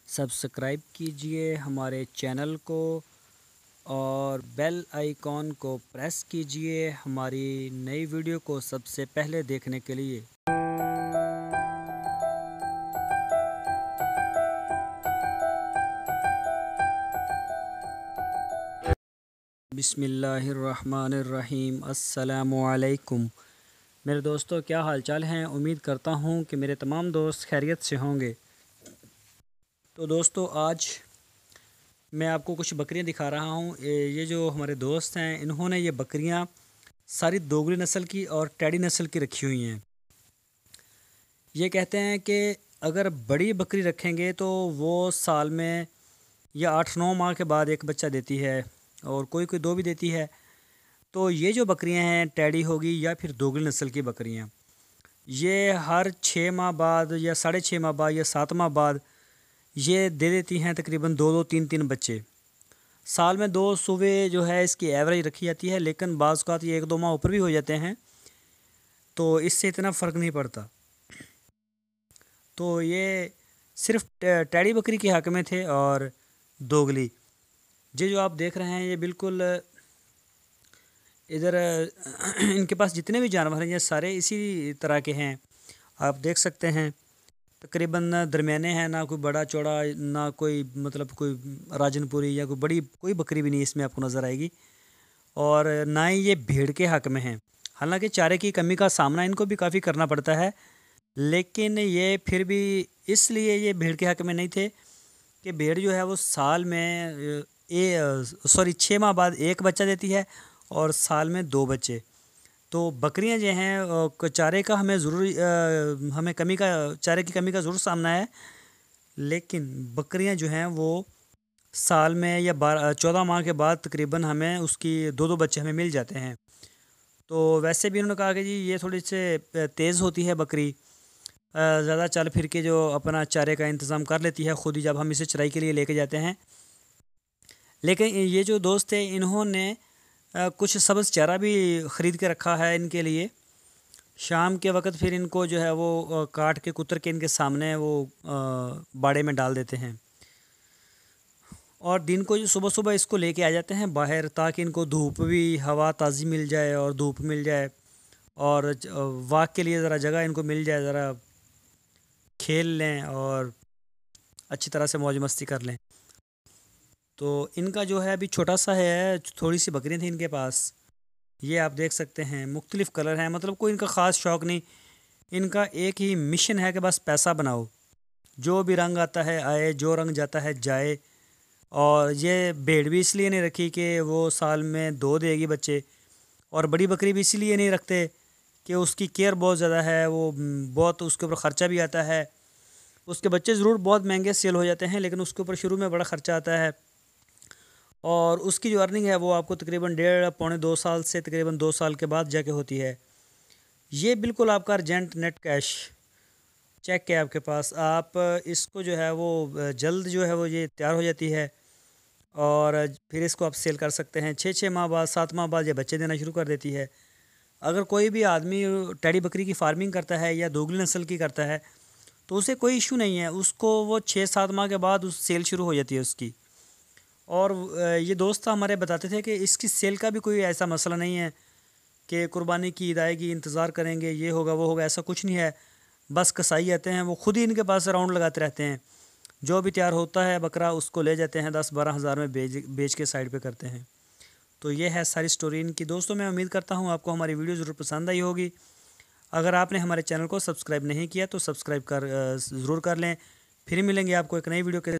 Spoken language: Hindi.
सब्सक्राइब कीजिए हमारे चैनल को और बेल आइकॉन को प्रेस कीजिए हमारी नई वीडियो को सबसे पहले देखने के लिए। बिस्मिल्लाहिर्रहमानिर्रहीम। अस्सलामु अलैकुम मेरे दोस्तों, क्या हाल चाल हैं। उम्मीद करता हूँ कि मेरे तमाम दोस्त खैरियत से होंगे। तो दोस्तों, आज मैं आपको कुछ बकरियां दिखा रहा हूँ। ये जो हमारे दोस्त हैं, इन्होंने ये बकरियां सारी दोगली नस्ल की और टैडी नस्ल की रखी हुई हैं। ये कहते हैं कि अगर बड़ी बकरी रखेंगे तो वो साल में या 8-9 माह के बाद एक बच्चा देती है, और कोई कोई दो भी देती है। तो ये जो बकरियां हैं, टैडी होगी या फिर दोगली नस्ल की बकरियां, ये हर 6 माह बाद या 6.5 माह बाद या 7 माह बाद ये दे देती हैं तकरीबन 2-3 बच्चे। साल में 2 सुबह जो है इसकी एवरेज रखी जाती है, लेकिन बाज़ औक़ात ये 1-2 माह ऊपर भी हो जाते हैं, तो इससे इतना फ़र्क नहीं पड़ता। तो ये सिर्फ टैडी बकरी के हक़ में थे। और दोगली ये जो आप देख रहे हैं, ये बिल्कुल इधर इनके पास जितने भी जानवर हैं ये सारे इसी तरह के हैं। आप देख सकते हैं तकरीबन दरमियाने हैं, ना कोई बड़ा चौड़ा, ना कोई मतलब कोई राजनपुरी या कोई बड़ी कोई बकरी भी नहीं इसमें आपको नज़र आएगी। और ना ही ये भेड़ के हक़ में हैं। हालांकि चारे की कमी का सामना इनको भी काफ़ी करना पड़ता है, लेकिन ये फिर भी इसलिए ये भेड़ के हक़ में नहीं थे कि भेड़ जो है वो साल में 6 माह बाद एक बच्चा देती है और साल में 2 बच्चे। तो बकरियां जो हैं चारे का हमें ज़रूर हमें कमी का चारे की कमी का ज़रूर सामना है, लेकिन बकरियां जो हैं वो साल में या 14 माह के बाद तकरीबन हमें उसकी 2-2 बच्चे हमें मिल जाते हैं। तो वैसे भी उन्होंने कहा कि जी ये थोड़ी से तेज़ होती है बकरी, ज़्यादा चल फिर के जो अपना चारे का इंतज़ाम कर लेती है ख़ुद ही जब हम इसे चराई के लिए लेके जाते हैं। लेकिन ये जो दोस्त है, इन्होंने कुछ सब्ज़ चारा भी ख़रीद के रखा है इनके लिए। शाम के वक़्त फिर इनको जो है वो काट के कुतर के इनके सामने वो बाड़े में डाल देते हैं, और दिन को जो सुबह सुबह इसको लेके आ जाते हैं बाहर, ताकि इनको धूप भी, हवा ताज़ी मिल जाए और धूप मिल जाए, और वॉक के लिए ज़रा जगह इनको मिल जाए, ज़रा खेल लें और अच्छी तरह से मौज मस्ती कर लें। तो इनका जो है अभी छोटा सा है, थोड़ी सी बकरियाँ थी इनके पास। ये आप देख सकते हैं मुख्तलिफ़ कलर हैं, मतलब कोई इनका ख़ास शौक़ नहीं। इनका एक ही मिशन है कि बस पैसा बनाओ, जो भी रंग आता है आए, जो रंग जाता है जाए। और ये भेड़ भी इसलिए नहीं रखी कि वो साल में 2 देगी बच्चे, और बड़ी बकरी भी इसलिए नहीं रखते कि उसकी केयर बहुत ज़्यादा है, वो बहुत उसके ऊपर ख़र्चा भी आता है। उसके बच्चे ज़रूर बहुत महंगे सेल हो जाते हैं, लेकिन उसके ऊपर शुरू में बड़ा ख़र्चा आता है, और उसकी जो अर्निंग है वो आपको तकरीबन 1.5-2 साल से तकरीबन 2 साल के बाद जाके होती है। ये बिल्कुल आपका अर्जेंट नेट कैश चेक है आपके पास। आप इसको जो है वो जल्द जो है वो ये तैयार हो जाती है, और फिर इसको आप सेल कर सकते हैं। 6-6 माह बाद, 7 माह बाद ये बच्चे देना शुरू कर देती है। अगर कोई भी आदमी टैडी बकरी की फार्मिंग करता है या दोगली नस्ल की करता है, तो उसे कोई इशू नहीं है, उसको वो 6-7 माह के बाद उस सेल शुरू हो जाती है उसकी। और ये दोस्त हमारे बताते थे कि इसकी सेल का भी कोई ऐसा मसला नहीं है कि कुर्बानी की ईद आएगी इंतज़ार करेंगे, ये होगा वो होगा, ऐसा कुछ नहीं है। बस कसाई आते हैं, वो खुद ही इनके पास राउंड लगाते रहते हैं, जो भी तैयार होता है बकरा उसको ले जाते हैं, 10-12 हज़ार में बेच के साइड पे करते हैं। तो ये है सारी स्टोरी इनकी। दोस्तों, मैं उम्मीद करता हूँ आपको हमारी वीडियो ज़रूर पसंद आई होगी। अगर आपने हमारे चैनल को सब्सक्राइब नहीं किया तो सब्सक्राइब ज़रूर कर लें। फिर मिलेंगे आपको एक नई वीडियो के